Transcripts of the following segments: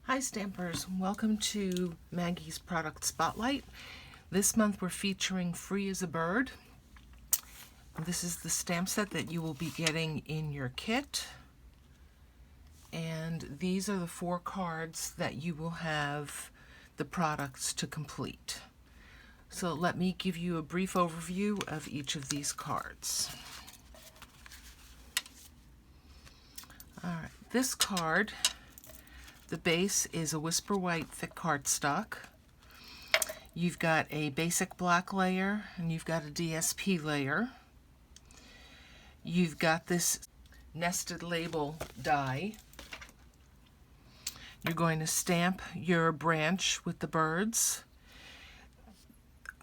Hi Stampers, welcome to Maggie's Product Spotlight. This month we're featuring Free as a Bird. This is the stamp set that you will be getting in your kit. And these are the 4 cards that you will have the products to complete. So let me give you a brief overview of each of these cards. Alright, this card, the base is a Whisper White thick cardstock. You've got a basic black layer and you've got a DSP layer. You've got this nested label die. You're going to stamp your branch with the birds.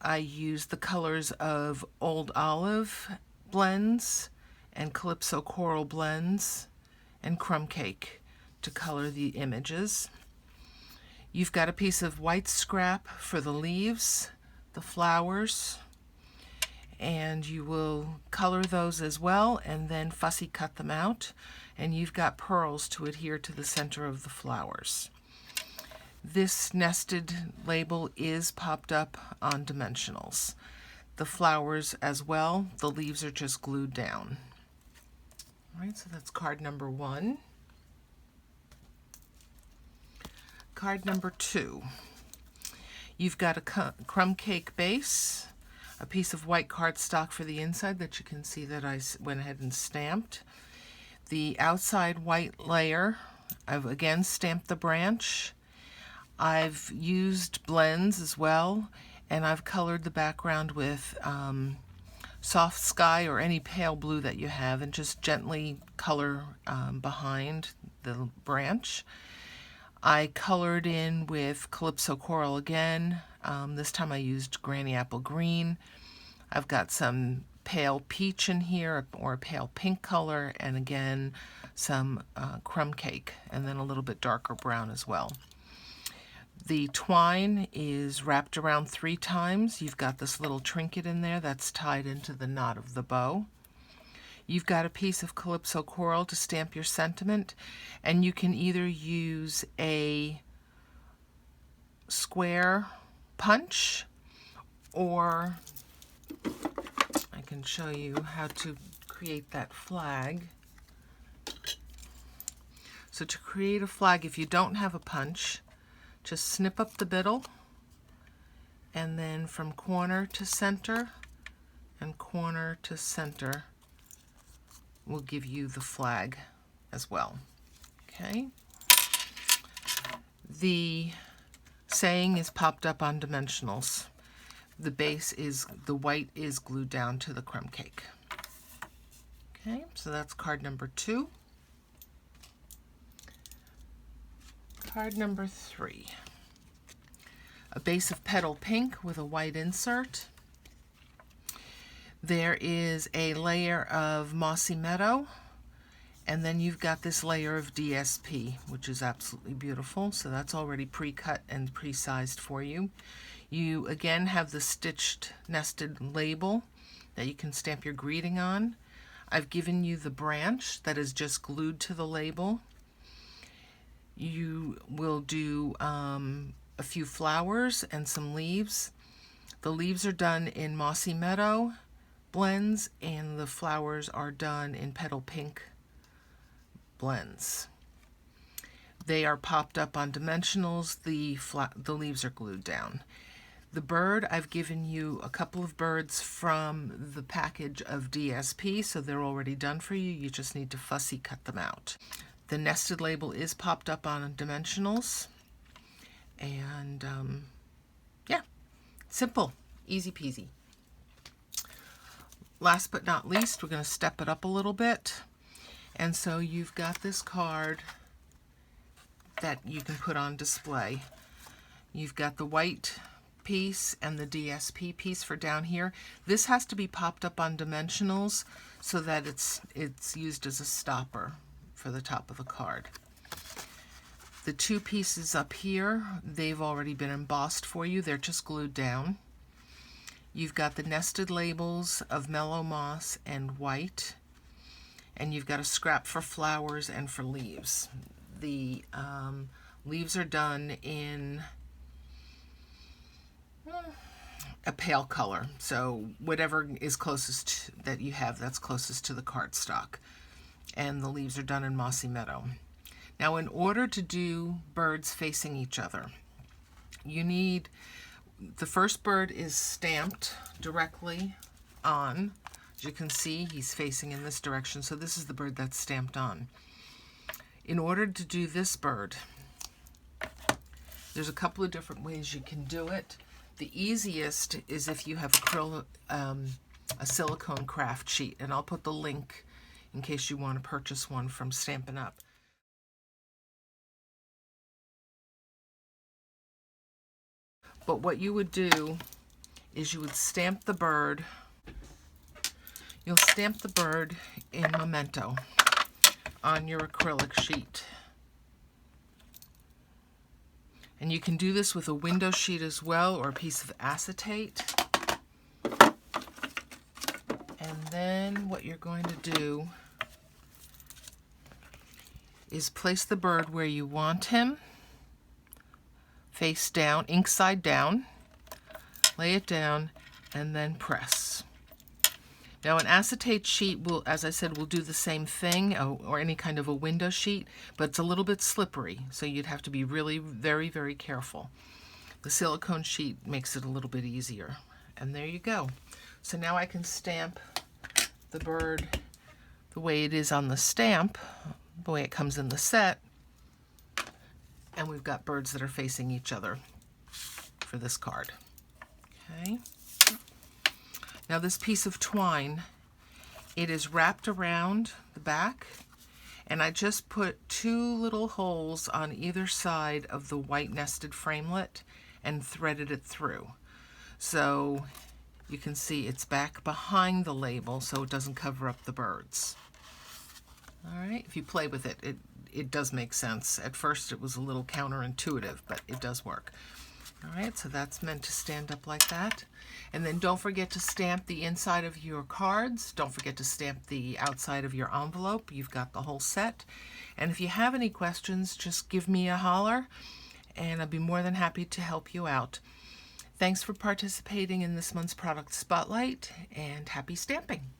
I use the colors of Old Olive blends and Calypso Coral blends and Crumb Cake to color the images. You've got a piece of white scrap for the leaves, the flowers, and you will color those as well and then fussy cut them out. And you've got pearls to adhere to the center of the flowers. This nested label is popped up on dimensionals. The flowers as well, the leaves are just glued down. All right, so that's card number 1. Card number 2. You've got a crumb cake base, a piece of white cardstock for the inside that you can see that I went ahead and stamped. The outside white layer, I've again stamped the branch. I've used blends as well, and I've colored the background with soft sky or any pale blue that you have, and just gently color behind the branch. I colored in with Calypso Coral again. This time I used Granny Apple Green. I've got some pale peach in here, or a pale pink color, and again some crumb cake, and then a little bit darker brown as well. The twine is wrapped around 3 times. You've got this little trinket in there that's tied into the knot of the bow. You've got a piece of Calypso Coral to stamp your sentiment, and you can either use a square punch, or I can show you how to create that flag. So to create a flag, if you don't have a punch, just snip up the biddle, and then from corner to center and corner to center will give you the flag as well. Okay. The saying is popped up on dimensionals. The base is, the white is glued down to the crumb cake. Okay, so that's card number 2. Card number 3. A base of petal pink with a white insert. There is a layer of Mossy Meadow, and then you've got this layer of DSP, which is absolutely beautiful. So that's already pre-cut and pre-sized for you. You again have the stitched nested label that you can stamp your greeting on. I've given you the branch that is just glued to the label. You will do a few flowers and some leaves. The leaves are done in Mossy Meadow blends, and the flowers are done in Petal Pink blends. They are popped up on dimensionals. The leaves are glued down. The bird, I've given you a couple of birds from the package of DSP, so they're already done for you. You just need to fussy cut them out. The nested label is popped up on dimensionals, and yeah, simple, easy peasy. Last but not least, we're going to step it up a little bit. And so you've got this card that you can put on display. You've got the white piece and the DSP piece for down here. This has to be popped up on dimensionals so that it's used as a stopper for the top of the card. The 2 pieces up here, they've already been embossed for you. They're just glued down. You've got the nested labels of Mellow Moss and white, and you've got a scrap for flowers and for leaves. The Leaves are done in a pale color, so whatever is closest that you have that's closest to the cardstock. And the leaves are done in Mossy Meadow. Now, in order to do birds facing each other, you need, the first bird is stamped directly on. As you can see, he's facing in this direction, so this is the bird that's stamped on. In order to do this bird, there's a couple of different ways you can do it. The easiest is if you have a silicone craft sheet, and I'll put the link in case you want to purchase one from Stampin' Up. But what you would do is you would stamp the bird. You'll stamp the bird in Memento on your acrylic sheet. And you can do this with a window sheet as well, or a piece of acetate. And then what you're going to do is place the bird where you want him, face down, ink side down, lay it down, and then press. Now an acetate sheet will, as I said, will do the same thing, or any kind of a window sheet, but it's a little bit slippery, so you'd have to be really very, very careful. The silicone sheet makes it a little bit easier. And there you go. So now I can stamp the bird the way it is on the stamp, the way it comes in the set, and we've got birds that are facing each other for this card. Okay. Now this piece of twine, it is wrapped around the back, and I just put 2 little holes on either side of the white nested framelit and threaded it through. So you can see it's back behind the label so it doesn't cover up the birds. All right, if you play with it, it does make sense. At first it was a little counterintuitive, but it does work. All right, so that's meant to stand up like that. And then don't forget to stamp the inside of your cards. Don't forget to stamp the outside of your envelope. You've got the whole set. And if you have any questions, just give me a holler, and I'll be more than happy to help you out. Thanks for participating in this month's product spotlight, and happy stamping.